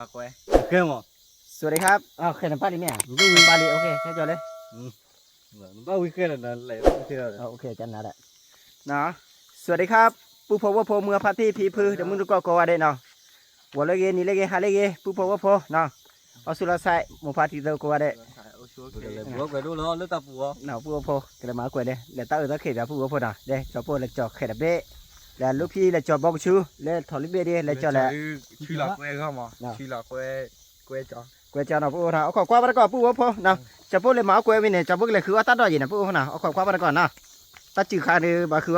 ปากไว้เครื่องหรอสวัสดีครับอ้าวเคยทำป้าดิแม่ดูวินป้าดิโอเคแค่จอเลยป้าวิเคราะห์นั่นแหละวิเคราะห์โอเคจันนั่นแหละเนาะสวัสดีครับผู้พบว่าพเมื่อพาร์ตี้ผีพื้นเดี๋ยวมึงดูก็ว่าได้เนาะวันละเกนี่ละเกหาละเกผู้พบว่าพเนาะเอาสุรศัยมึงพาร์ตี้เดียวก็ว่าได้บัวไปดูแล้วตาบัวเนาะผู้ว่าพก็เลยมากว่าได้เดี๋ยวตาตาเขียนผู้ว่าพนะเด้จอพเลยจอเขียนเบ้แล้วลูกพี่เลยจอบอกชื่อเลยถอดลิเบ้ดิเลยจอเลยชื่อหลักแม่เข้ามาชื่อหลักแม่จอกูจะเอาผู้นะเอาขอความไปก่อนผู้ว่าพนะจะพูดเลยมากูไม่เนี่ยจะพูดเลยคือว่าตัดดอยนะผู้ว่านะเอาขอความไปก่อนนะตัดจืดขาเนี่ยบาคือ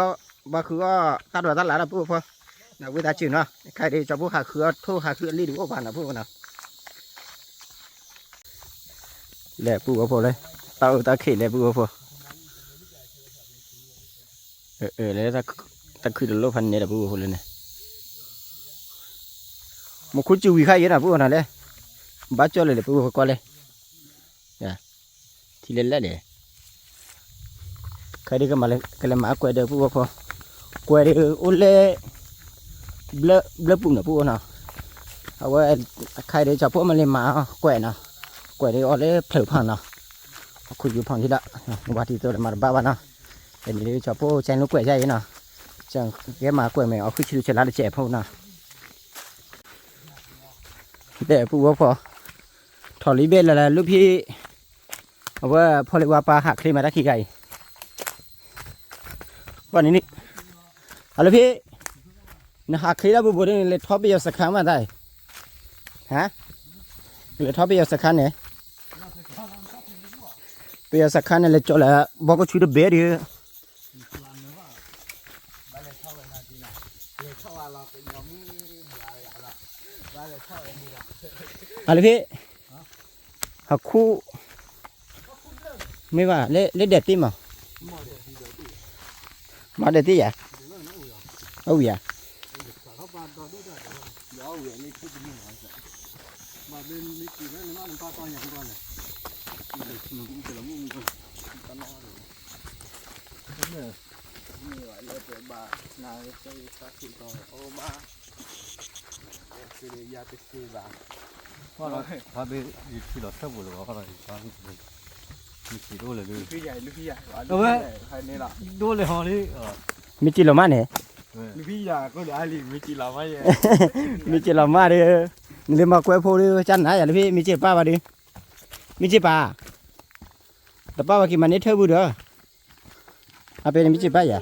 ว่าตัดดอยตัดหลายนะผู้ว่านะวิธีจืดเนาะใครที่จะพูดหาคือโทษหาคือรีดูว่าผ่านนะผู้ว่านะแหละผู้ว่าพอเลยตาเขียนเลยผู้ว่าพอแล้วถ้าคือโลพันเนี่ยผู้ว่าพอเลยเนี่ยมันคุ้นจิววิใครเยอะนะผู้ว่านะเลยบ้าจ่อเลยผู้ว่าก็เลยเนี่ยที่เล่นแล้วเลยใครที่ก็มาเลยก็เลยมากวยเดียวผู้ว่าพอกวยเดียวอุ้นเล่เบลปุ่งนะผู้ว่านะเอาไว้ใครที่จะพวกมันเลยมากวยนะกวยเดียวเอาเลยเผลอพังนะคุยอยู่พังที่ละวันที่ตัวมาบ้านะเห็นที่จะพวกแจงลูกกวยใช่ไหมนะจังแกมากวยไม่เอาขึ้นชื่อเชลัดเจ็บพวกนะเดี๋ยวผู้ว่าพอถอดลิเบลอะไรลูกพี่เอาว่าพอเรียกว่าปลาหักคลีมาได้ขี้ไก่วันนี้นี่อะไรพี่นะหักคลีแล้วบุบนี่เลยท็อปไปเอาสักครั้งมาได้ฮะเลยท็อปไปเอาสักครั้งเนี่ยไปเอาสักครั้งเนี่ยเลยจอดแล้วบอกก็ช่วยดูเบ็ดดิอะไรพี่หักคู่ไม่ว่าเล่เด็ดตีมั้งมาเด็ดตีอ่ะเอาอย่าพอเราพาไปที่เราเท่าบุหรี่ว่าอะไรฟังมีกี่ตัวเลยลูกพี่ใหญ่เอาไว้ใครนี่ล่ะตัวเลยฮอนี่มีจิโรมาเนี่ยลูกพี่ใหญ่ก็ได้ลิมีกี่ลาไม่เยอะมีจิโรมาดิเรียกมากวยโพดิจันนะอย่าเลยพี่มีจิป้ามาดิมีจิป้าแต่ป้าว่ากินมันนี่เท่าบุเด้อเอาเป็นมีจิป้าอย่า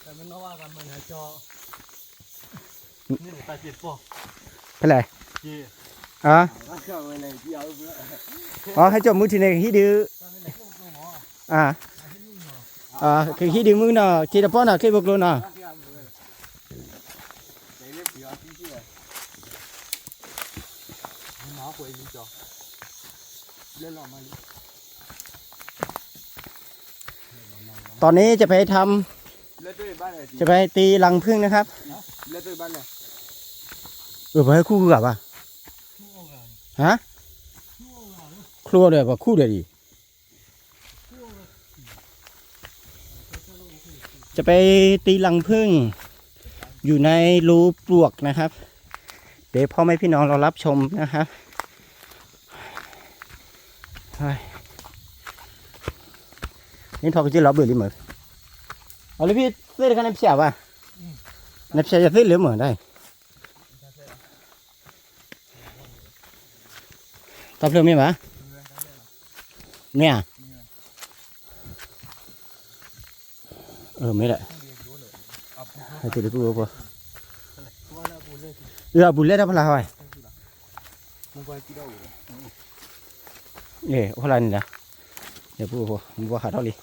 แต่มันนว่ากันมันจอนี่ตาเจ็บปะเป็นไรอ๋อให้จบมือทีนี้ฮิดื้อคือฮิดื้อมึงเนาะทีละป้อนเนาะแค่บุกโลเนาะตอนนี้จะไปทำจะไปตีรังผึ้งนะครับไปให้คู่กับอ่ะฮะครัวเดี๋ยวป่ะคู่เดี๋ยวดิจะไปตีรังผึ้งอยู่ในรูปลวกนะครับเดี๋ยวพ่อแม่พี่น้องเรารับชมนะครับนี่ทอกจะรับเบื่อหรือเหมือนเอาเลยพี่เสื้อกันในเสียบอ่ะในเสียจะเสื้อเหลือเหมือนได้ตับเรื่องมีไหมเนี่ยไม่ได้ให้ติดตัวปะบุญเล่ได้พลังอะไรพลังนี่นะเดี๋ยวพูดปะมึงว่าขาดเท่าไหร่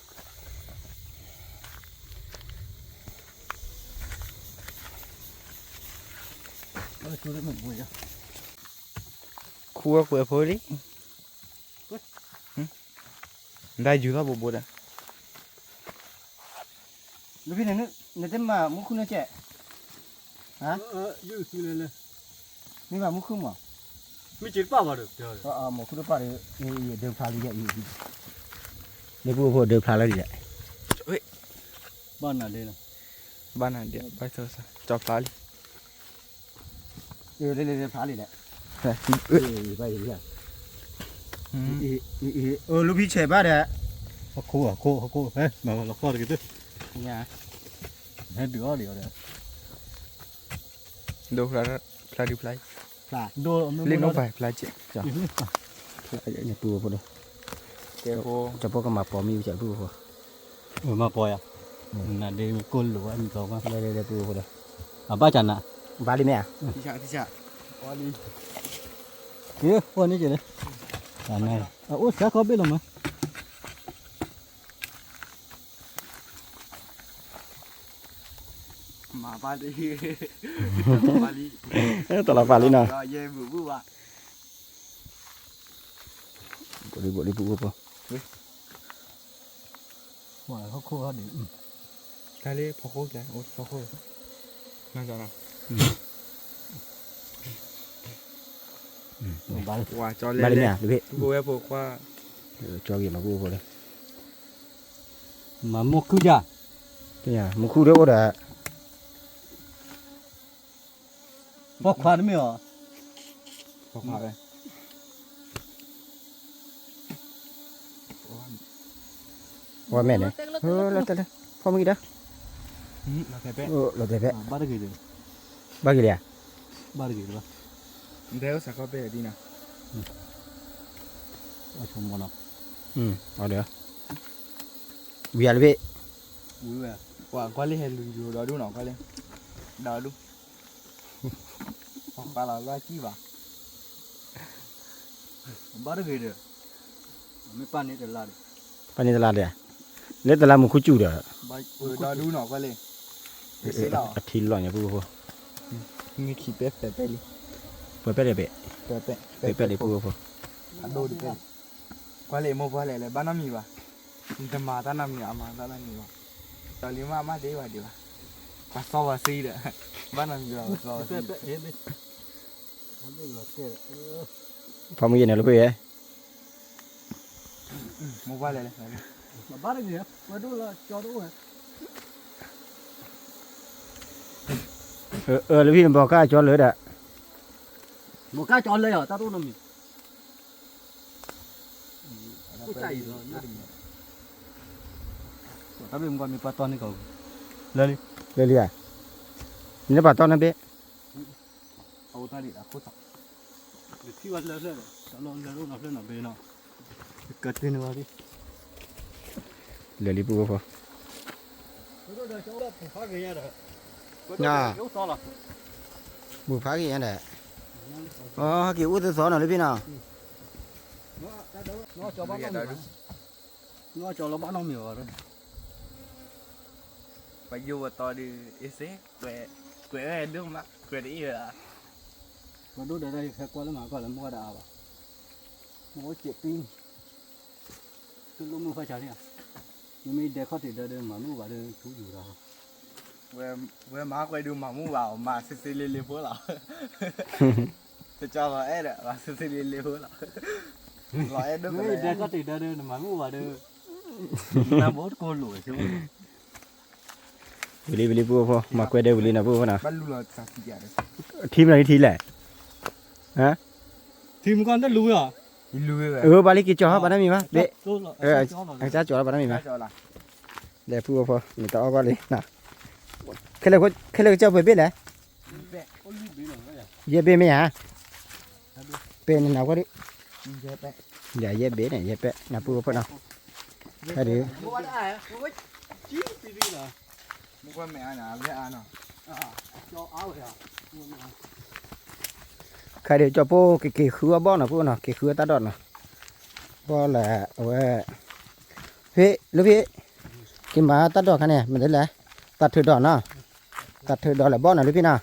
ครัวเปิดเผยดิได้อยู่แล้วบุบอ่ะลูกพี่เนี่ยเนี่ยเต็มมามุ้งคุ้นเจ๊ฮะยืดซื้อเลยมีมามุ้งคุ้นมั้งมีจิตป้ามาเด้อมุ้งคุ้นป้าเลยเดิมพลาดเลยเนี่ยเดี๋ยวพูดเดิมพลาดเลยเนี่ย บ้านน่ะเลยนะ บ้านเดียวไปเถอะจอบปลาลิ เลยพาเลยแหละ ไปเรื่อย ลูกพี่เฉยป่ะเด้อ โคเฮ้ยมาเราข้อกันด้วย เนี่ย เฮ้ยเดี๋ยว ดูปลาปลาดิปลา ดู เล่นน้องไปปลาเจ็บ เนี่ยปูพอดี เจ้าโบ จะพวกก็มาปอมีอยู่ใจปูพอ มาปล่อยอ่ะน่ะเดี๋ยวก้นหรือว่ามีสองอ่ะ เลยปูพอดี บ้าจันน่ะ บาลีแม่ ที่ฉะปลาลิ เฮ้ยวันนี้เจ๋งเลยอันไหนโอ้เสียเขาเบี้ยลงมั้ย มาปลาลิปลาลิ ตลอดบาลีน่ะ เย่บุบุว่ะ บลีปูพอ ว่าเขาโคเขาดิ ทะเลพอโคแกโอ้พอโคน่าจะนะ บ้า ว่าจอ บาลี เล่ แม่ดูพี่ กูแอบบอกว่า จอกี่มาปูพอดี มาโมกุจ้า เนี่ยมึงคู่เด้อเด้อ พอควานไม่หรอ พอมาเลย ว่าแม่เนี่ยแล้วแต่พ่อมึงกี่เด้อ เราแค่เป๊ะ เราแต่แพ้ บ้าได้กี่เดือน บ้ากี่เดีย บ้าได้กี่เดือน เดี๋ยวสักก็เป๊ะดีนะ ว่าชมกันเนาะ เอาเด้อเวียเลยพี่ อุ้ยเว้ย ว่าก็เลยเห็นดูดอดูหนอก็เลยดอดูปลาละกี่บาท บ้าได้กี่เดือนไม่ปานนี้เดือดละ ปานี่ตลาดเด้อเล็ดตลาดมึงคู่จู่เด้อ บ้า ดอดูหนอก็เลย อาทิตย์หล่อเนี่ยปูพอ มีขี้เป๊ะเป๊ะเป๊ะเลย เปิดไปเลยเป๊ะ เป๊ะเป๊ะ เปิดไปเลยปูพอ ดูดิเป๊ะก็เลยโมก็เลยบ้านน้ำมีวะจะมาตาน้ำมีอามาตาน้ำมีวะตอนนี้มาเดี๋ยวดีวะปัสสาวะซีเด้อบ้านน้ำมีวะปัสสาวะซี เป๊ะเอ๊ะเป๊ะมันดูละเกะ พอมึงยินเนี่ยลูกพี่ โมก็เลย บ้าได้กี่เดือนมาดูละจอดูเว้ย ลูกพี่บอกกล้าจอดเลยเด้อ หมดก้าจอเลยเหรอตาดูน้ำมีกูใจเหรอถ้าเป็นมันมีปลาตอนนี้ก็เลย เลยนี่ป่าต้นนะเป๊ะ เอาตาดิอะโคตร ที่วัดเลยตลอดเลยรู้นับเลยนับเบนอ่ะเกิดขึ้นว่าดิ เลยปูพอ บุพากี่ยันเด้อ๋อกี่อุตสอนหน่อยเลยพี่น้อง nó cho bác nó cho nó bác nó miểu rồi ไปอยู่ต่อดีเอเซ่แกวเรื่องมาแกวได้เหรอ mà đốt ở đây khai qua nó mà gọi là mua đào à mua chuyện pin cứ lúc mua phải trả đi à nhưng mà để khó thì để mà mua vào đây chúอยู่rồi เว้มาไปดูหมามู่บ่าวมาซิซิลิลิพวกเราจะจอมาเอ๊ะมาซิซิลิลิพวกเรารอเอ๊ะด้วยกัน để khó thì để mà mua vào đây là bố cô lủi chứ วิลีปูพอมาคุยได้วิลีนะปูนะ บ้านลูกเราสักกี่อย่าง ทีมอะไรทีแหละฮะ thì con đất lùi à ลูกเลย บาลีกี่จอบ้านนั้นมีมั้ยเบ๊ะไอ้จ้าจอบ้านนั้นมีมั้ย จอละ เดี๋ยวพูดพอมีต่อก็เลยนะแค่เลยเจ้าไปเบ๊ะแหละเย่เบ๊ะไม่ฮะเป็นหนาวก็ดิ เยอะไป เดี๋ยวเย่เบ๊ะเนี่ยเย่เป๊ะนะพูดพอเนาะแค่นี้ mua vào đây à mua chín tí đi là มุกว่าแม่น่ะเว้ยอ่ะเนาะ cho áo vậy à ใครเดี๋ยวจะพูดกี่คือบ้านนะพูดเนาะกี่คือตาดอนเนาะบ้านแหละเอาไว้พี่ลูกพี่กินมาตัดดอกกันเนี่ยมันได้แหละตัดถือดอกเนาะตัดถือดอกแหละบ้านนะลูกพี่เนาะ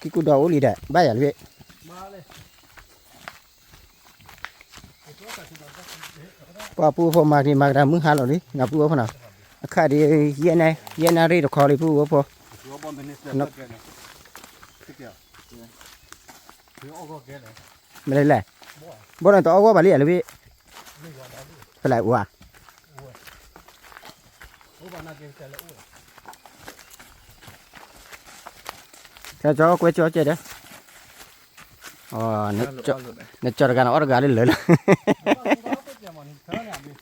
กี่กูดอกอุลีได้ใบอ่ะลูกพี่ ba đây ป้าปูพอมาที่มาดามึงหาเราดินับปูพอเนาะข้าดีเย็นนารีดอกคอเลยปูพอ Thiếu bọn bên này nó kia này. Cái kiểu. Thiếu ô có kia này. ไม่ได้แหละบ้านต่อก็บาลีอะไรพี่ไปไหนวะ Ô 把那给摘了我。 cái chó quay chó chơi đấy nó cho cái nó ở gà lên lớn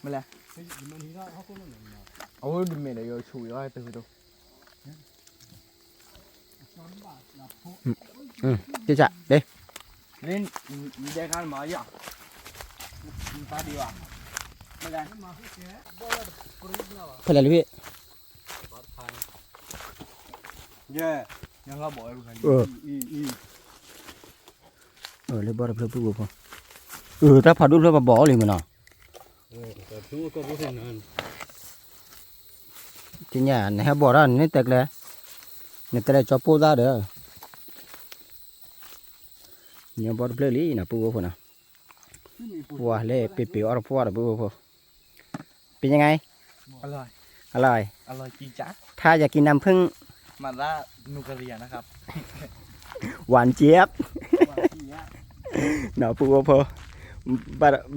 Mala. Oh, di mana yo chui yo itu tu. chơi chạ đi Ni dia kan maya. Tadi wa. Mala. phải là lưỡi Yeah. Yang ngap boy bukan. lấy bao được bự không ta phải đút nó vào bỏ liền mà nó Chúng có bố thế nào? thì nhà này bỏ ra nên tẹt lên nên tẹt cho po ra được nhiều bao được lý nè pu không nào wow lấy pipi ở po là pu khôngเป็นยังไง Aloi. อร่อย Aloi cincang. ถ้าอยากกินน้ำผึ้ง มาล่านูกเรียนะครับ หวานเจี๊ยบเนาะปูพอ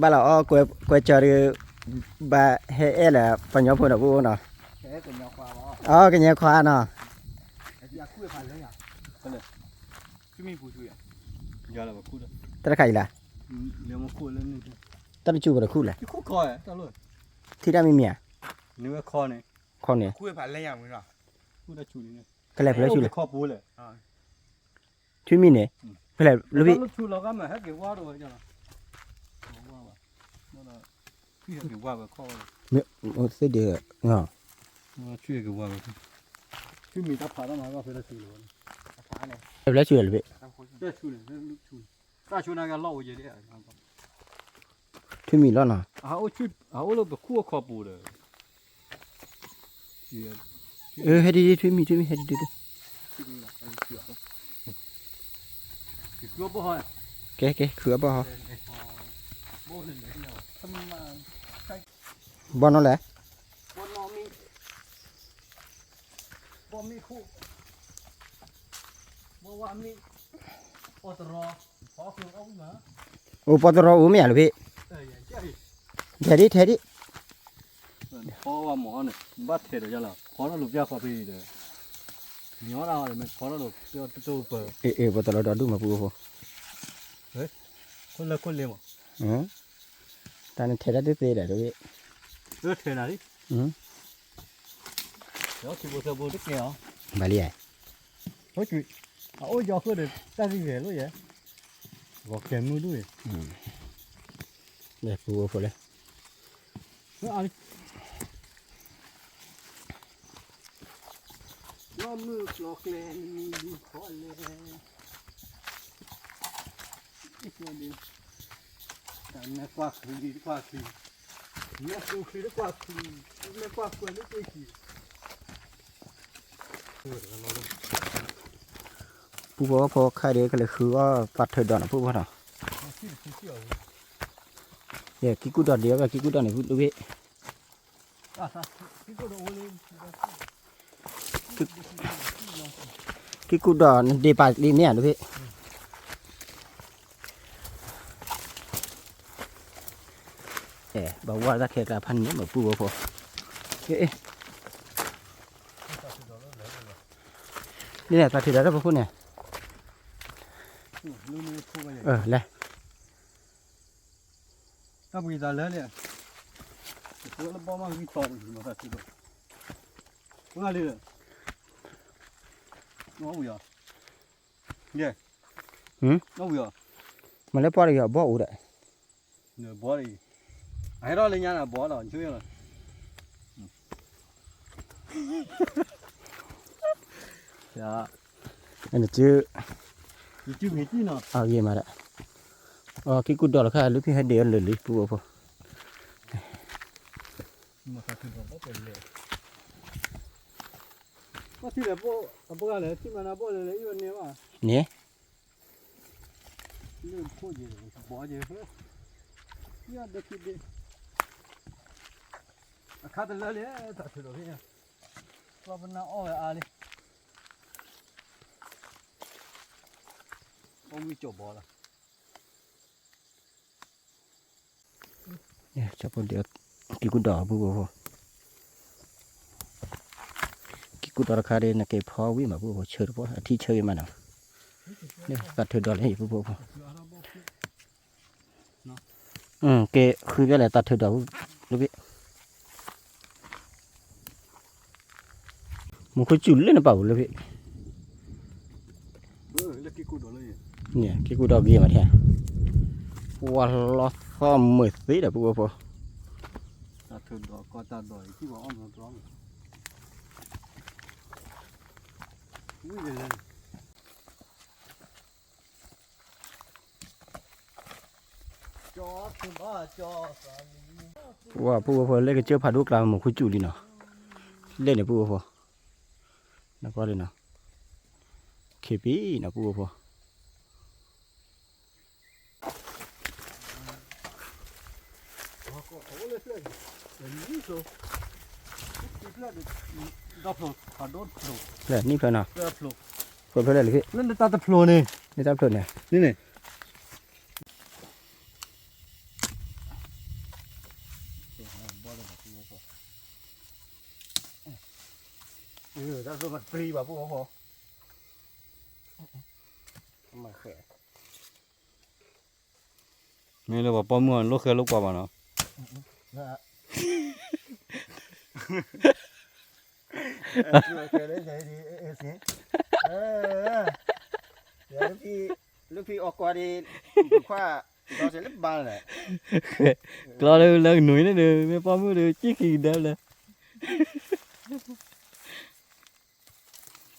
บาเราอ้อกวยจอรือบาเฮเอล่ะปัญญาพูดนะปูเนาะ Cái của nhà khoa đó. อ๋อกันเนี่ยควาเนาะ Ya kue phải lấy à? Chứ mình phụ chui à? Giờ là vào khu đó. ตะไคร้ล่ะ Nếu mà khu lên thì ตะจูบ่คู่ล่ะ cái khu coi à? Tao luôn. ที่ได้มีเมีย Nếu mà kho này, คนเนี่ย Chui phải lấyอย่างมึงเหรอ khu đã chủ đi này. ก็เลยเพิ่นชูเลย Kho bốเลย. ชื่อมีเนี่ยเพิ่นรู้พี่ Lúc chủ nó gắm mà hết cái qua rồi cho nó. Nó là khi cái qua vào kho rồi. โอ้สิเด้อเนาะ Nó chui cái qua rồi. Chứ mình đã phá nó mà vào phải là chủ rồi. เพิ่นชูเลยพี่ Đây chủ này, lúc chủ. Ta chủ này cái lẩu gì đấy à? ชื่อมีแล้วเนาะ áo lúc cái khu kho bố rồi. เฮ็ดดีๆชื่อมีเฮ็ดดี Cái khu bố hỏi. ๆเก๋ๆคือบ่ฮะ Bố lên đấy nào. Thâm mà บ่นั่นแหละ bố nó mi. Bố mi khu. Bố qua mi. Bố tờ rò. Phó phương ông mà. โอ้ปตรโอ้ไม่อยากเลยพี่ Ê, chạy. เทดิ Phó qua mỏ này. Bắt thể được cho là. Phó nó lục ra khỏi bì rồi. Nhó ra rồi mình phó nó lục cho tôi bờ. เอปตรดอดูมาปูพอ Con lên mà. ตอนนั้นเทได้เตะได้ด้วย Ướt thế nào đi. อืม Đó thì bố đứt nghèo. บาลีไอ้ Ôi chị. Ôi gió khơi được. Ta gì về luôn vậy. Gõ kèm nuôi đuôi. เดี๋ยวปูพอเลย Nó ăn đi. Nó mưa lọt lên đi khó lên. Ít nha đi. Cả mẹ qua khứ đi qua khứ. Mẹ không khứ nó qua khứ. Mẹ qua khứ nó cây khứ. ปูบอกว่าพอใครเด็กก็เลยคือว่าปัดเถิดดอนปูว่าเนาะเดี๋ยวกิ๊กกูดอนเดียวกับกิ๊กกูดอนนี่พูดดูพี่ À sao? Cái cô đồ lên. กิ๊กกูดอนเดปาดีเนี่ยดูพี่บอกว่าจะแค่กระพันนี้แบบปูว่าพอนี่แหละปัดเถิดได้ป่ะพูดเนี่ย เลย Các bây giờ lớn nè. Nó bao mang cái to gì mà thật sự. Có ai đi rồi? Nó ủi à? Nghe. Nó ủi à? มันเลยปล่อยเลยบ่อูได้ Nửa bó đi. Ai đó lên nhà là bó rồi, chưa rồi. จ้า อันนี้ชื่อ ชื่อเมจิน่ะ เอาเยี่ยมาละอ๋อกิ๊กกูดอนค่ะลูกพี่ให้เดียวเลยปูว่าพอ มาสักทีก็บ่เป็นเลยว่าที่แล้วบ่อะไรที่มันบ่เลยอีวันนี้ว่า เนี่ย เรื่องพูดเยอะบ่เยอะเฮ้ยอย่าเด็กคิดดิข้าแต่ละเลยตัดสินเลยเนี่ยว่ามันน่าอ้อยอะไรโอ้มีจบบอละ เนี่ยจะพูดเดียวกิ๊กกูดอนปูว่าพอ กูตอราคาเดนเก็บพอวิมาผู้เชิดพอที่เชยมาเนาะเนี่ยตัดเธอดอลให้ผู้เกคือก็แหละตัดเธอดอกลูกพี่มันคุยจุลเลยนะเปล่าลูกพี่ แล้วกี่กูโดนเลย เนี่ยกี่กูดอกเกี่ยมาแท้วันละ30สิเด้อผู้พอ ตัดเถิดดอกก็ตัดดอกที่ว่าอ้อมร้องอุ้ยเลยจอคือบ้าจอสามี ว่าผู้พอเล่นก็เจอพาดุกลางมันคุยจุลีเนาะเล่นเนี่ยผู้พอนักก็เลยเนาะเคปีนะผู้พอเลยนี่เพื่อนเนาะเพื่อนเลยพี่ นั่นตาตะโพลนี่ นี่ตามเพื่อนเนี่ย นี่ถ้าสมมติฟรีแบบผู้พอมาแข่ ไม่รู้ว่าป้อมมันลูกเคยลูกป้อมเนาะ นะฮะเคยได้ใช้ดีสิเดี๋ยวลูกพี่ออกกว่าดีคว้าเราจะเล็บบานเลย กล้าเลยหนุ่ยนี่เด้อไม่ป้อมมือเด้อจี้ขี้เด้อเลย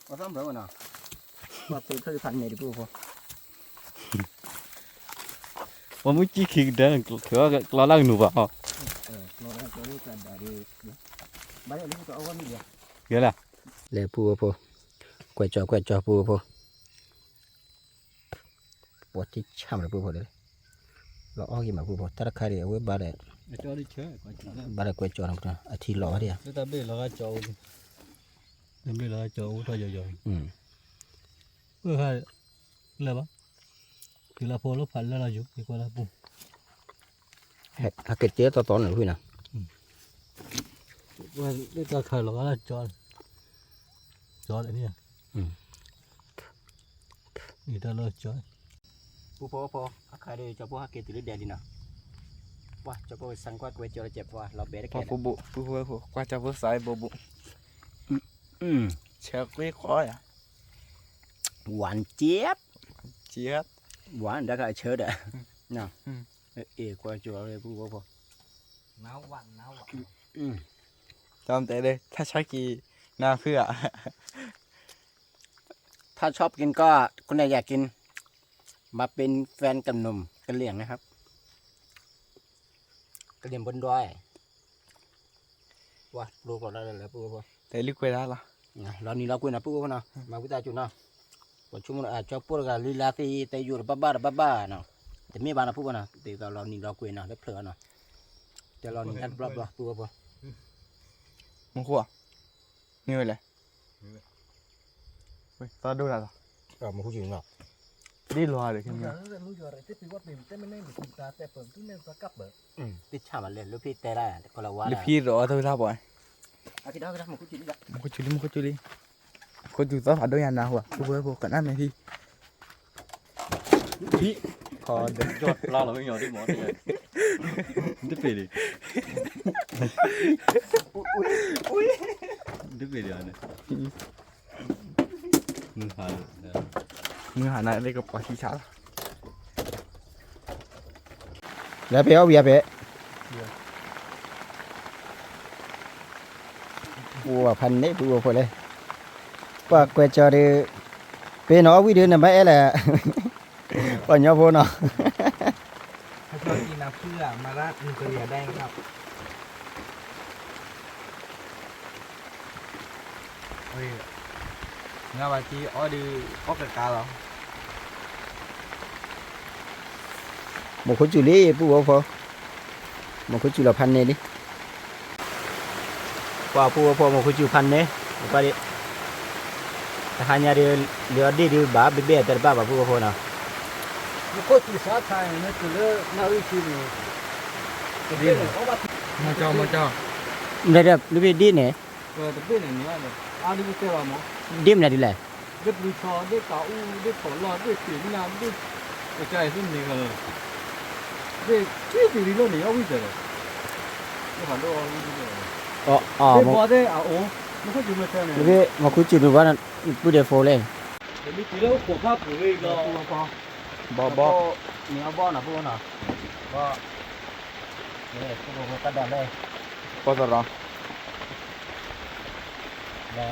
có xong rồi nào mà phải thời phần này đi bố phò ป้อมมือจี้ขี้เด้อถือว่ากล้าลังหนูเปล่า nó đang có cái cần để đi bây giờ nó có con gì vậy เยอะละ lệ bố phò quay cho bố phò bố chỉ chăm là bố phò đấy lọ gì mà bố phò ta khai để với ba để จอดิเชย ba để quay cho nó à thì lọ đi à แล้วตาเบ้เราก็จอตาเบ้เราก็จอตัวใหญ่ๆเพื่อให้อะไรบ้างคือเราพอเราพันแล้วเราอยู่ดีกว่าเราปุ๊บ cái chế to này thôi nào ว่าได้ตาขายเราก็จออันนี้นี่ตาเราจอ bố phò khai để cho bố cái từ đèn đi nàoว้าจะไปสั่งกว่าก๋วยเตี๋ยวเจ็บว่าเราเบรกแค่ ปูบุกว่าจะพูดสายปูบุเชือกไม่ค่อยอ่ะ หวานเจี๊ยบ เจี๊ยบ หวานได้ก็เชิดอ่ะเนาะกว่าจัวเลยผู้พอ น้ำหวานจำแต่เลยถ้าชอบกินน้ำเพื่อ ถ้าชอบกินก็คนไหนอยากกินมาเป็นแฟนกับหนุ่มกันเลี้ยงนะครับกระเดียมบนดอยว้าลูกเราได้แล้วปุ๊บ แต่ลิควิดละ เรานี่เราคุยนะปุ๊บเนาะมาคุยตาจุนเนาะวันชั่วโมงชอบพูดกันลีลาที่แต่อยู่บ้าเนาะแต่ไม่บ้านะปุ๊บเนาะแต่เรานี่เราคุยเนาะแล้วเพลินเนาะแต่เรานี่กันบลับปุ๊บ มึงขั้วนี่เลยเฮ้ยตาดูอะไร มาคุยจริงเนาะ ดีรัวเลยขึ้นมา ติดชามันเลยลูกพี่เตะได้ก็เราว่า ลิพี่รอเท่าไหร่บ่อย ที่ได้มาคุยจริงจ้ะ มึงก็จุลิคนดูต้องผ่านด้วยยันนะหัวกูเบื่อพวกกันนั่นไหมพี่พอเด็กยอดเราไม่ยอมได้หมดเลยได้ไปดิได้ไปดิอันนี้มือหาหน้าเลยกับปลาชีช้า แล้วเปียวเบียเปียบัวพันนี่บัวพอเลยว่ากวยจอดีเป็นน้อวิดีโอน่ะไม่แหละปัญญาพอเนาะ ถ้าชอบกินน้ำเพื่อมาราดนิวเคลียร์ได้ครับเฮ้ยงานวันที่อ้อดูอ้อกระกาเหรอ một khối chữ lý pu phô một khối chữ là pan này đi qua pu phô một khối chữ pan này qua đi hanya đi lừa đi bà bị bể từ bà pu phô nào một khối chữ sát thay nó từ lỡ nào đi chữ mà cho đây là đi đi nè tập bên này nữa rồi အားဒီကဲပါမော ดิมเนี่ยดิแล ဒီပူချောဒီကာဦးဒီပေါ်လာဒီပြင်းနာဒီအကြိုက်စနေကလေးဒီကြည့်ပြီးလို့နေရောက်ပြီတယ်ဒီကတော့ဦးဒီလေ อ๋ออ๋อ ဒီ mo ပေါ်တဲ့အိုးမဟုတ်ဘူးမဆန်းနေ Lebe maku ci lu bana pu de fo le. ဒီဒီလောက်ပေါ်ဖားပူလေးတော့ Bo bo. Ni bo na pu na. Bo. Ne pu ko ta da le. ပေါ်တော့ Le.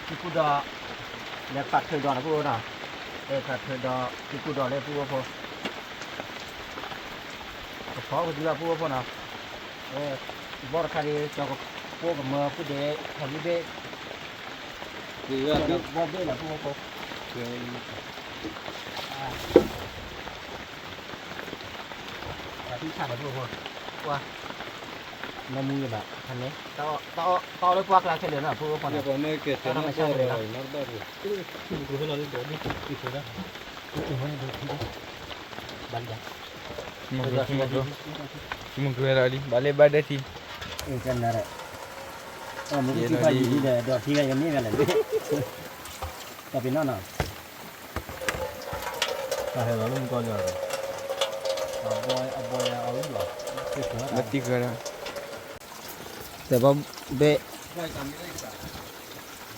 Ki pu da le pat thoi da na pu na. Le pat thoi da ki pu da le pu ko. Ko pho ko di la pu ko na. Bo ra ka ri cho ko pu ko mo pu de ha li be. ဒီက Bo be la pu ko. ที่ขาดแบบพวกว่าน้ำมือแบบทันนี้ต่อเลยพวกเราเฉลี่ยนะพวกคน ဒီ นี้ ပေါ်နေကဲတယ်နော်တော့တယ်နော်တော့ဒီကိုလာလို့တော့ဒီဆိုတာ ถึงวันนี้ดูที่บันยัก မကွေရလီဘာလေဘာဒတီ เออกันนะแหละมึงที่ไปอยู่ที่เดียวดอกที่กันยังไม่กันเลยแต่เป็นนั่นน่ะ ဒါဟဲ့တော့လုံးကောကြတယ်အဘောအောင်လို့ဒီဆိုတာ မတိကရ แต่ว่าเบะ ဖိုက်တမ်းလိုက်တာ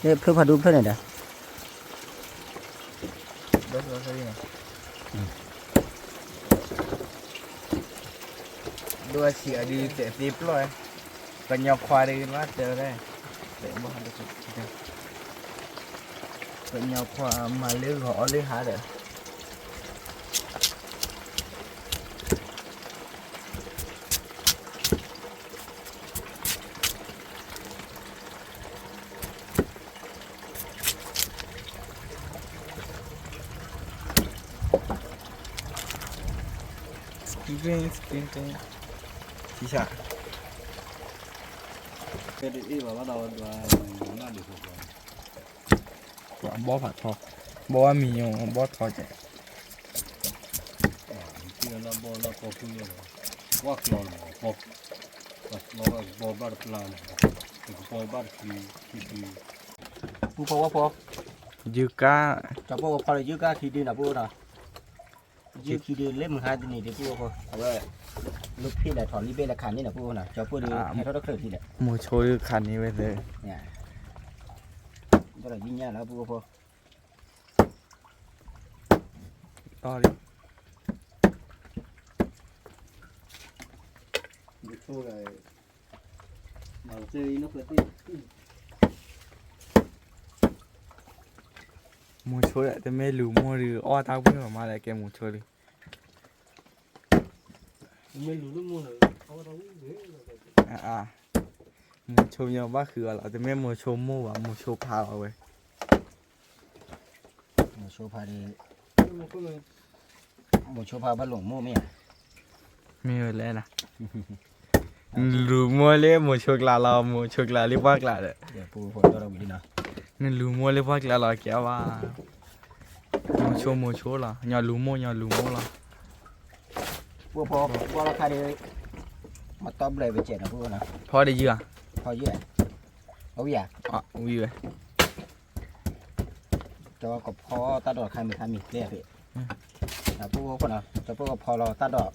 เนี่ยเพื่อพาดูเพื่อนหน่อยนะ ဘတ်တော့ဆိုရင်ดูอาชีพดีเตะตีปล่อยปัญญาควายดีว่าเจอได้เตะบ้านได้ปัญญาควายมาเลี้ยงหอเลี้ยงหาเด้อ screen ที่ฉะ ကဲဒီအေးပါတော့နားဒီဆိုတော့ บ่ผัดทอบ่ว่ามีอยู่บ่ทอด ဒီလာဘောလာကောပူရဝါကလောဘောဘောဘာပလန်ဘောဘာခီ ผู้พอว่าพอ ยูก้า จะพอพอเลยยืดก้าทีดีนะพวกน่ะยืดทีดีเล่มหาดีนี่ดีพวกพอเอาไว้ลูกพี่ได้ถอนรีเบลราคานี่นะพวกน่ะจะพูดดีให้เขาต้องเคลื่อนที่แหละ หมูโชยคันนี้ไว้เลย เนี่ยก็เลยยิ่งยากแล้วพวกพอ ต่อดิ ဒီဆိုရဲမောင်ကျေးနော်ပြတိ หมูโชยแต่ไม่รู้หมูหรืออ้อตาเพื่อนมาอะไรแกหมูโชยเลย မဲလူလူမို့လို့ဟောတော့ဘူးလေ หมูโชยยังว่าคืออะไรแต่ไม่หมูโชว์หมูว่ะหมูโชว์พาเอาไว้ โชว์พาดี မဟုတ်ဘူး หมูโชว์พาบ้านหลงโม่ไม่อ่ะ มีอะไรนะรู้หมูเลยหมูโชว์กลาเราหมูโชว์กลาเรียกว่ากลาเลย เดี๋ยวปูพอเราวิดีนะ นั่นรู้หมูเรียกว่ากลาเราแกว่าหมูโชว์ล่ะอย่ารู้หมูล่ะ พวกพอราคาดีมาต้อมเลยไปเจ็ดนะพวกนะ พอได้เยอะ พอเยอะเอาอย่า อ่ะวิว จะว่าก็พอตัดดอกใครมีใครมีเรียกพี่นะพวกคนนะจะพวกพอเราตัดดอก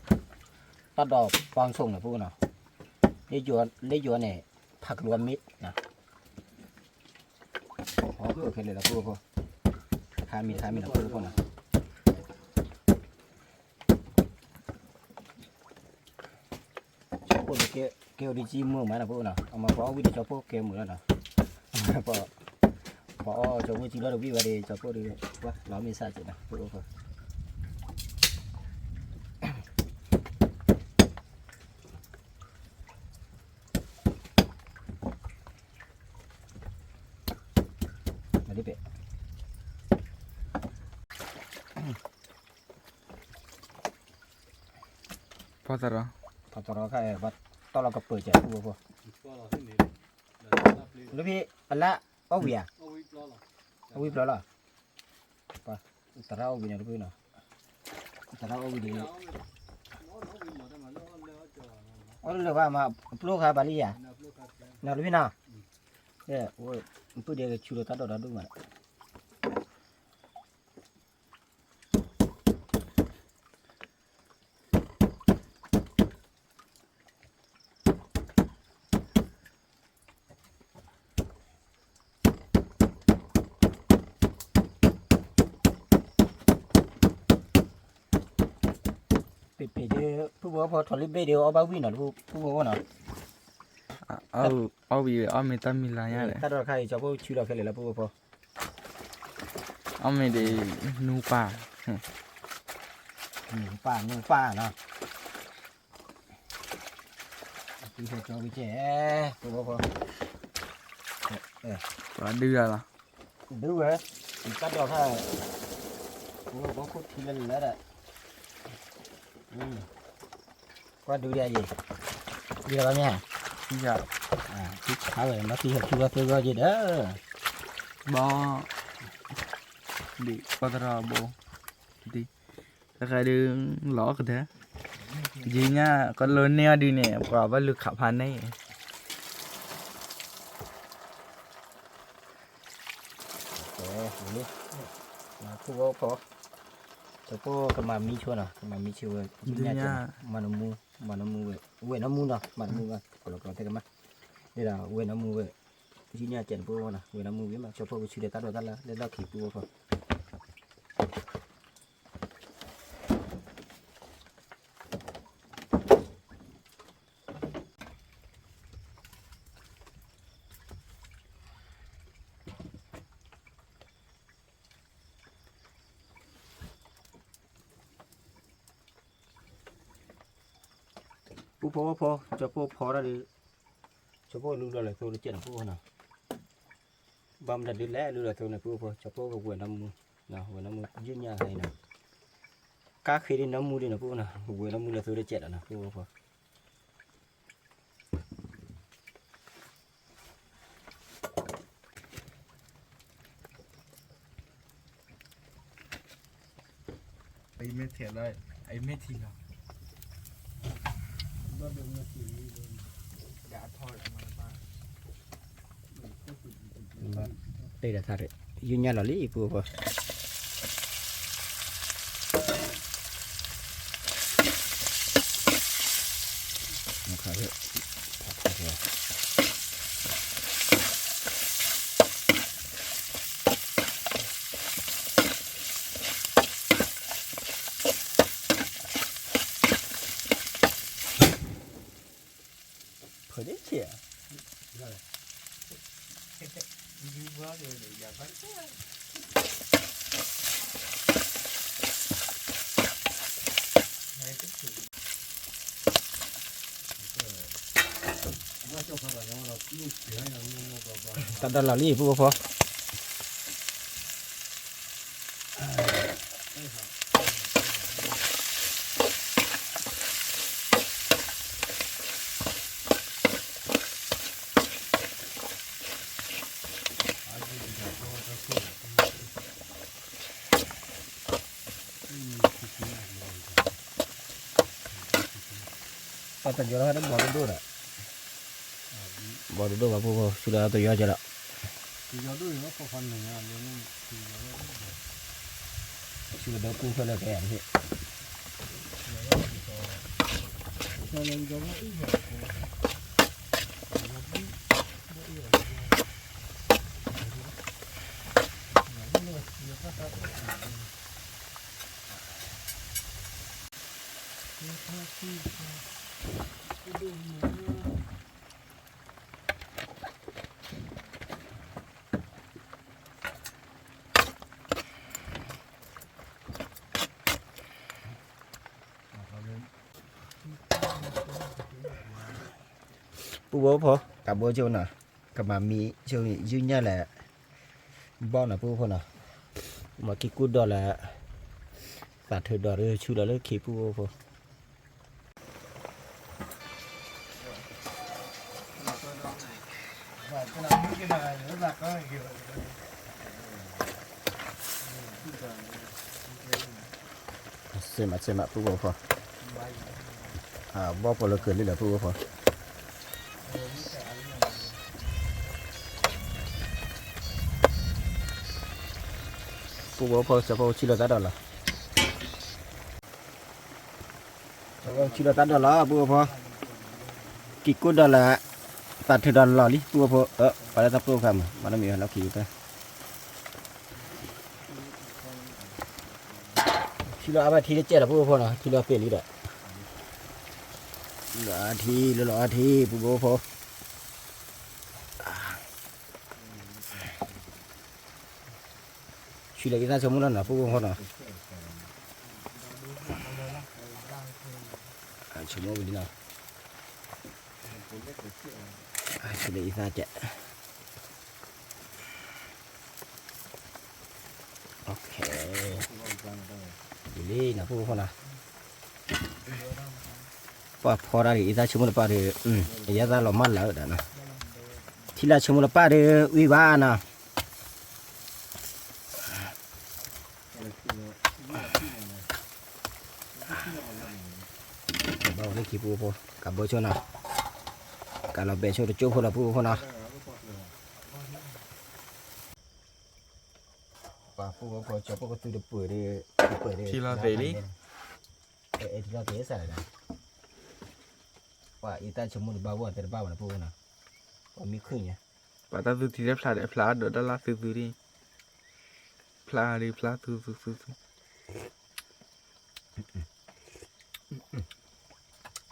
ฟางส่งนะพวกนะเลี้ยเนี่ยผักรวมมิตรนะพอโอเคเลยนะพวกใครมีนะพวกคนนะพวกเกลดีจีมือไหมนะพวกนะเอามาพอวิธีจะพวกเกลมือแล้วนะพอจะวิธีเราวิวาดีจะพวกดีว่าเรามีสายจิตนะพวกมาดิเปะ พอจะรอ พอตอนเราแค่ว่าตอนเราก็เปิดใจพวก သွားလာဖြစ်နေတယ် แล้วพี่อันละเอาเวีย အဝေးသွားလာ เอาวิบแล้วล่ะป่ะตะเราเอาวิเนี่ยพี่เนาะตะเราเอาวิดี နော်ဝေးမှာတော့မလောလောကြော်နော် เอาเลยว่ามาปลูกครับบาลีอ่ะ နော်ပလုတ်ကပ်တယ် นะพี่เนาะ โอ้ยมันตัวเดียวก็ชูรตัดดอกดูมันเป็ดเป็ดเดียวผู้บอกพอถอดลิบเดียวเอาบ้าวิ่งหน่อยผู้บอกว่าหน่อย เอาบีเอาไม่ตั้มมีลายอะไร ตัดดอกใครจะผู้ชูดอกแค่เลยแล้วผู้บอกพอ เอาไม่ได้นูป่า หนูป่าเนาะตีหัวจอไปแจ๋ผู้บอกพอ ตัวเดือละ ดูเหรอตัดดอกให้ผู้บอกคุดทีละแล้วแหละquaดูđây gì đi đâu nha ที่จะ thích khá rồi nó thì hợp chưa tôi gì đó บอดิปัตราโบดิถ้าใครดึงล้อกันเถอะจริงอ่ะก็ล้นเนี่ยดีเนี่ยกว่าว่าลึกขับพันนี่ นี่มาพูดว่าพอจะพูดกับมามีชัวร์นะกับมามีชัวร์ยิ่งใหญ่จังมันมูเว้ยน้ำมูเนาะมันมูกันคนละคนเท่ากันมั้ยนี่ละเว้ยน้ำมูเว้ยยิ่งใหญ่จังพูดว่านะเว้ยน้ำมูเว้ยมาจะพูดกับชื่อเด็ดตัดแล้วเด็ดแล้วขี้พูดพอผู้พอจะพูดพอแล้วดิจะพูดรู้อะไรตัวเจ็ดพูดนะบำดัดดิแลรู้อะไรตัวไหนพูดพอจะพูดกับเว้ยน้ำมูนะเว้ยน้ำมูยิ่งใหญ่ให้นะก้าขี้ดินน้ำมูดินะพูดนะเว้ยน้ำมูเลยตัวเจ็ดนะพูดพอ ไอ้เม็ดเถียเลยไอ้เม็ดทีละอย่าทอดออกมาบ้าง đây là thật đấy duy nhất là lý vừa vừa nó khá đấy thật rồi phải đấy chị ạยืดว่าเดี๋ยวอย่าไปตัดดอลลาร์ลี่พูดพอตัดเยอะแล้วต้องบอกดูด้วยบอกดูว่าพูดสุดแล้วตัวเยอะจะละ thì giờ đuổi nó có phần này à nhưng thì sudah dah pun kalau kayak ni. nó lên cho nó ít rồi Bố bố phô, cả bố châu nè, cả bà mì châu duy nhất là bao là bố phô nè, mà cái cút đó là cả thời đó rồi chú đó là khi bố phô. Xem mà bố phô, bố phô là cười lên là bố phô. 不过跑这跑去了咋着了？这个去了咋着了？不过跑，几个的了，ตัดเธอดอลลาร์ลิ不过跑ไปแล้วตัดโปรแกรมมันไม่มีแล้วขี่ไป去了阿爸提的接了不过跑了，去了别离了。อาทีแล้วอาทีปุ๊บพอช่วยเลยกันชั่วโมงนั้นนะปุ๊บพอนะชั่วโมงนี้นะช่วยเลยกันเจ๊โอเคดีเลยนะปุ๊บพอนะพอพอได้อีกชั่วโมงละป้าเดือยังได้เรามันแล้วเดี๋ยวนะทีละชั่วโมงละป้าเดือวิวานะเบาเลยขี้ปูปูกับโบชนะกับเราเบชจะจูบพอละปูพอนะป้าปูพอจะพอก็ตื่นเปิดเลยทีละเตะใส่เลยว่าอีตาชั่วโมงบ้าว่าแต่บ้าวันปูนะว่ามีขึ้นเนี่ย ป่าตาตุทีเรียบพลาดพลาดเดี๋ยวดอลลาร์ซื้อดิพลาดดิพลาดซื้อ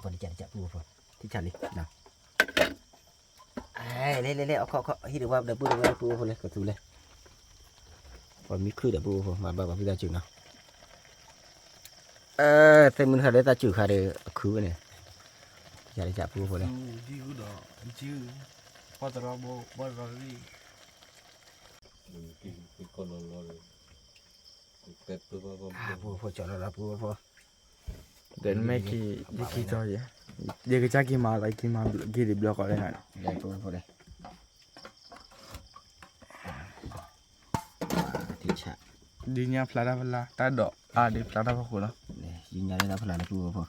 พอดีจับปูพอที่ฉันเลยนะเล่เอาเขาที่เดี๋ยวว่าเดี๋ยวปูเดี๋ยวปูพอเลยกระตูเลยพอมีขึ้นเดี๋ยวปูพอมาบ้าพี่ตาจืดนะแต่มันขาดได้ตาจืดขาดได้คือเนี่ยอยากได้จับปูพอเลย จิ้วพอตรอโบอลรอรี่ ปูพอจอดแล้วปูพอ เดินไม่กี่จอยเดี๋ยวก็จะกี่มาอะไรกี่มากี่ดิบล็อกอะไรนั่น ได้ปูพอเลยที่ฉะ ดีเนี่ยพลาดตาดอกดิพลาดพอคุณละ ยืนยันได้แล้วพลังปูพอ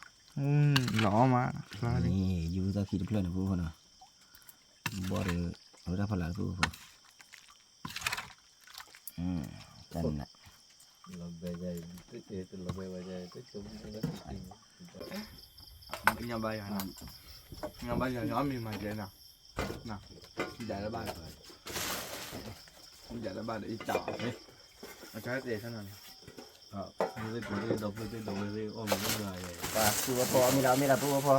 หล่อมาพลาด นี่อยู่ตาขี้เพื่อนปูพอนะบ่ได้เอาได้พลังปูพอจันนะ nhà bay à nhà bay là nhóm mình mà vậy nào đi đại là ba rồi đi đại là ba để đi chợ đi ở trái để thế nào vàปูพอมีแล้วปูพอ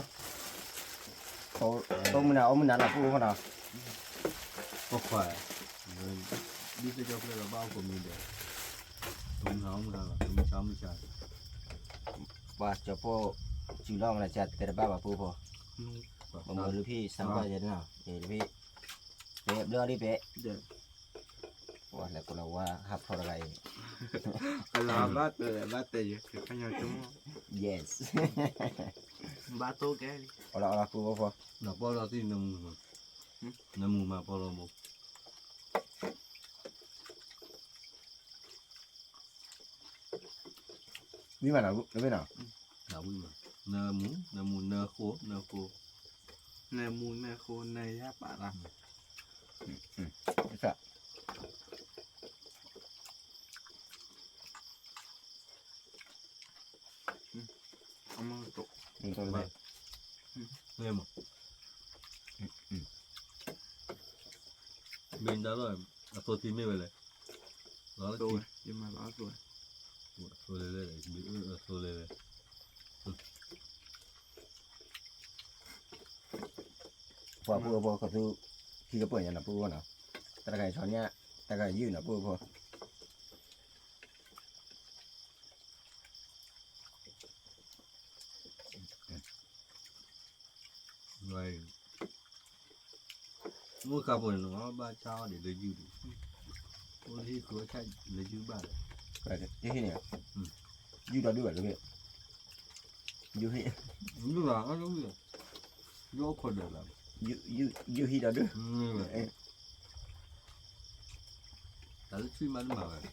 เขาต้มมันเอามันนั่นปูพอนะ có khỏe đi cái chỗ kia là bao của mình để tôm nóng ra là tôm chấm mới chả ว่าจะพอจืดล้อมันจะแต่บ้าปูพอบ่มือหรือพี่สังว่าจะเนาะเดี๋ยวพี่เป๊ะเรือดิเป๊ะว่าแล้วก็เราว่าฮับพออะไร là ba tệ thì phải nhờ chúng yes ba tô cái đi เอาละปูพอ là bao là thì nằm mà bao là một นี่มันเอาหรือไม่เนาะ là vui mà nà khô này mùn này khôn này á bạn làm จ้ะ ông mang tổ นี่ก็เลย nghe mà mình đã rồi là tôi tìm mấy vậy này đó là rồi nhưng mà đó rồi tôi lên này tôi lên này พอปูพอก็คือที่ก็เปิดอย่างนะปูเนาะแต่ละไก่ช้อนเนี้ยแต่ละไก่ยืดนะปูพอ rồi mua cà phê nó ba cho để lấy dư được tôi thì cửa chạy lấy dư ba ไปที่เนี่ยยืดเราด้วยหรือเปล่ายืดให้ đúng là nó đúng rồi vô còn được là ยืดให้เราด้วย tại lúc khi mà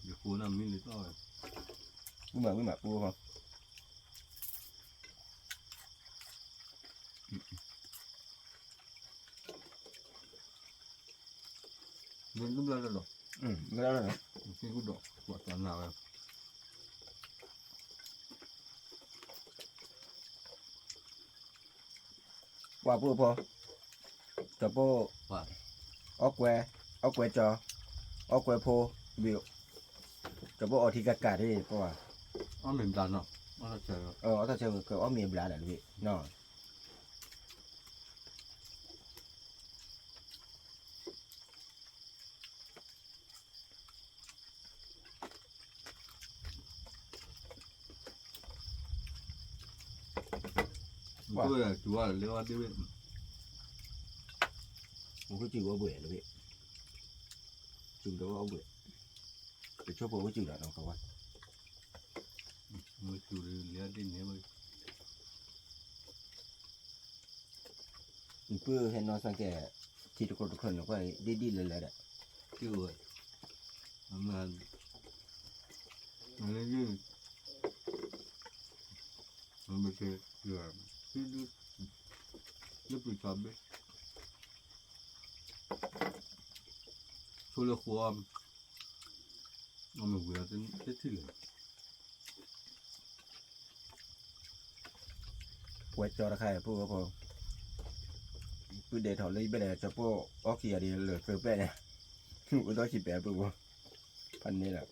việc của nằm mình lấy rồi กูเหมือนปูพอ nên lúc đó là ไม่ได้แล้วนะ ที่กูดอกปวดตอนหนาวเลย ว่าพูดพอจะโป้ ว่า ออกแกวจอออกแกวโพวิวจะโป้ออกที่กากาที่เพราะว่า อ้าวเหม็นดันเนาะอ้าวเจอ เอาถ้าเจอก็อ้อมีเวลาแหละพี่เนาะ กูเลยจูว่าเรียกว่าที่เป็น มันก็จืดว่าเบื่อเลยพี่จืดแล้วว่าเบื่อแต่ชอบบอกว่าจืดแล้วน้องเขาว่า มือจูเรียกที่นี้มึง มันเพื่อให้น้องสังเกตที่ทุกคนก็ดีเลยแหละ ที่เว้ยมันอะไรยืดมันไม่ใช่เรื่องที่ดูเรื่องประจำเลยช่วยเรื่องความมันไม่เบื่อจนที่เลย ปวดจอระคายพูดก็พอพูดเดทถอดเลยไปเลยจะโป้ออกเกียร์ดีเหลือเกินไปเนี่ยกูต้องคิดแบบพูดว่าพันนี้แหละ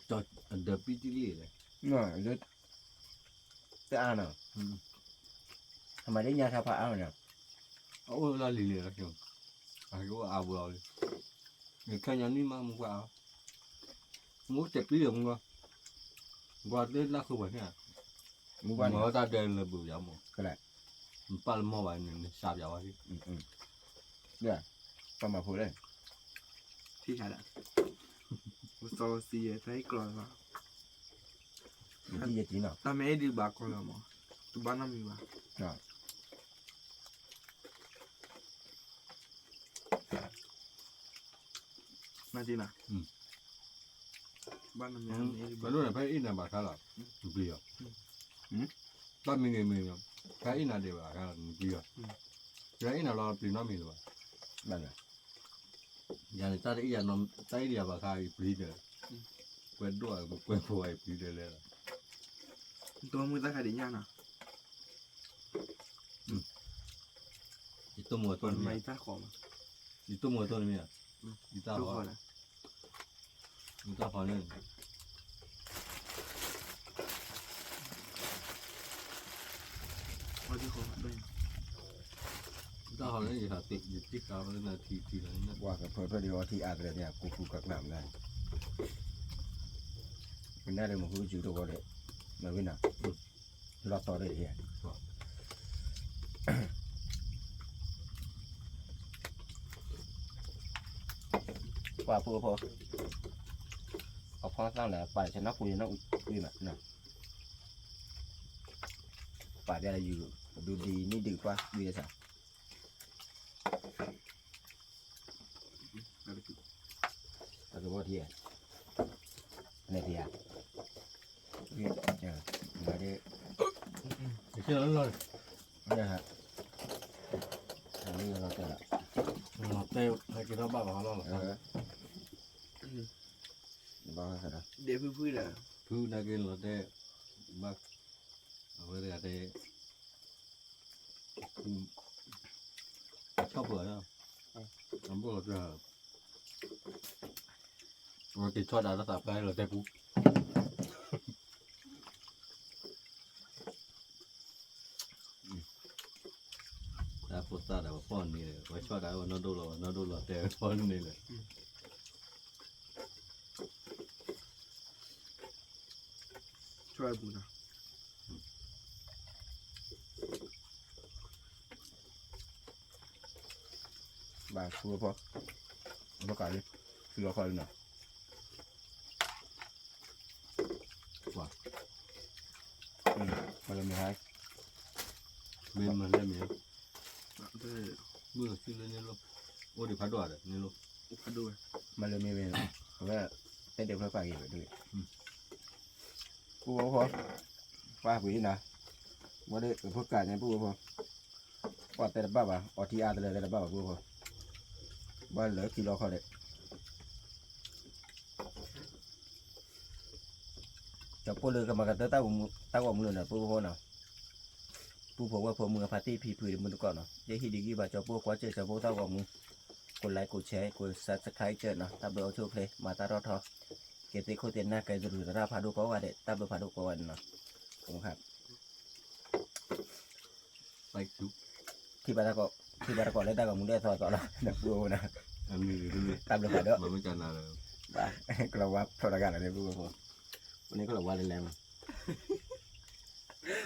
จอดเดินปีที่นี่เลย ง่ายเลยแต่อ่านอ่ะทำไมได้ยาชาพะอ่านเนี่ย เอาละลีเลยละจังไอ้ก็เอาเราเลยเนี่ยแค่ยันนี่มามึงว่ามึงเจ็บปีเดียวมึงว่าเล่นนักคือแบบเนี้ย มึง มึ ว่าง เนี่ย ว่าตาเดินเลยบุ๋ยามง ก็แหละ มึงปั้นมอไปเนี่ยสาบยาวที่ เนี่ยประมาณพูดเลย ที่ไหนล่ะกูโซเซียใช้กลอนมา ที่จะจีนอ่ะ ตาไม่ดีบากลอนมาตัวบ้านน้ำมีวะมาจีน่ะบ้านน้ำมีไม่ดี มั บาน รู้ไหมพี่อินน่ะบ้าข้าหรอบุ๋ยบ้านมีเงินมีเงินพี่อินน่ะเดี๋ยวบ้าข้าบุ๋ยพี่อินน่ะเราปีน้ำมีหรือเปล่า นั่นแหละ อย่างตาได้ยันน้ำตาได้ยาบ้าข้าปีเดียวเปิดด้วยเปิดผัวปีเดียวเลย ตัวมือตาขาดีย่าน่ะ อีตัวมัว ตั ตัว ว ไม่ นี้ ตาของ อีตัวมัวตัวนี้อีตา ตัว หัว คนน่ะ อีตาหัวเนี่ย เอาที่คนด้วย อีตาหัวเนี่ยอย่าติดอย่าติดเขาเลยนะทีเลยนะ ว่ากับเพื่อนเดียวที่อาร์ตเลยเนี่ยกูกักน้ำได้เป็นได้เลยมึงกูจืดตัวเลยมาวินารอต่อได้เฮียว่าพูดพอเอาพ่อสร้างแหละป่าชนะคุยนะอุ้ยแบบนะป่าได้อะไรอยู่ดูดีนี่ดึกว่าดูจะสั่งแล้วก็ว่าเทียในเทียนี่จะมาได้ ไม่ใช่แล้วเลย เนี่ยฮะอันนี้เราจะละ เต้ให้กินแล้วบ้าบ้าแล้วหรอ บ้าครับ เดี๋ยวพูดเลย คือนักกินแล้วเต้บ้าเอาไว้เลยเต้ชอบเบื่อเนาะน้ำพวกเราจะเราติดชอดอะไรสับไปเราเต้ปุ๊บแต่พอตาแต่ว่าป้อนนี่เลยไว้ชอดอะไรว่าน้องดูเราเต้ป้อนนี่เลย ช่วยบุญนะ บ้าชัวร์พอประกาศเลยคือเราคอยหน่อยมันเลยไม่ให้ เมนมันได้ไหม เออ เมื่อชื่อเรื่องนี้ลูกโอ้ดิพัดด้วยนี่ลูก อุปด้วย มันเลยไม่เป็นเพราะว่าได้เด็กเพื่อฝากอีกด้วยผู้พอว่าผู้นี้นะว่าได้พวกการเนี่ยผู้พอว่าแต่ละบ้าออทีอาร์แต่ละบ้าผู้พอว่าเหลือกี่รอเขาเด็ก cho cô lừa cái mà cái tao cũng lừa nè bố nào bố phổ qua phổ mưa phát ti phi phi mình còn nó vậy thì đi ghi vào cho bố quá chơi cho bố tao cũngกดไลค์กดแชร์กด subscribe เจอเนาะตาเบลโชว์เพลย์มาตารอทอเกติโคเตียนหน้าไกลจะดูตาพาดูก็ว่าเด็ดตาเบลพาดูก็วันเนาะผมครับ ไปทุก ที่บ้านก็เลยตาก็มึงได้ซอยก่อนเนาะนะพูดนะ อันนี้ดูนี่ ตาเบลพาเด้อ มันไม่กันอะไร บ้าก็เราว่าโทรกันอะไรพูดผมวันนี้ก็เราว่าแรง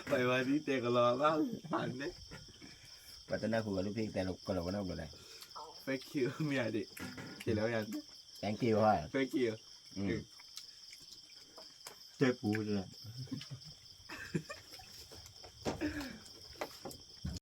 ไปวันนี้เตะก็รอบ้างผ่านเนี่ย ๆปัตตานีคุยกับลูกพี่แต่เราก็เราก็น่าเบื่อเลย เฟกคิวมีอะไรดิเห็นแล้วยัง thank you ฮะ เฟกคิวเจ็บปูเลย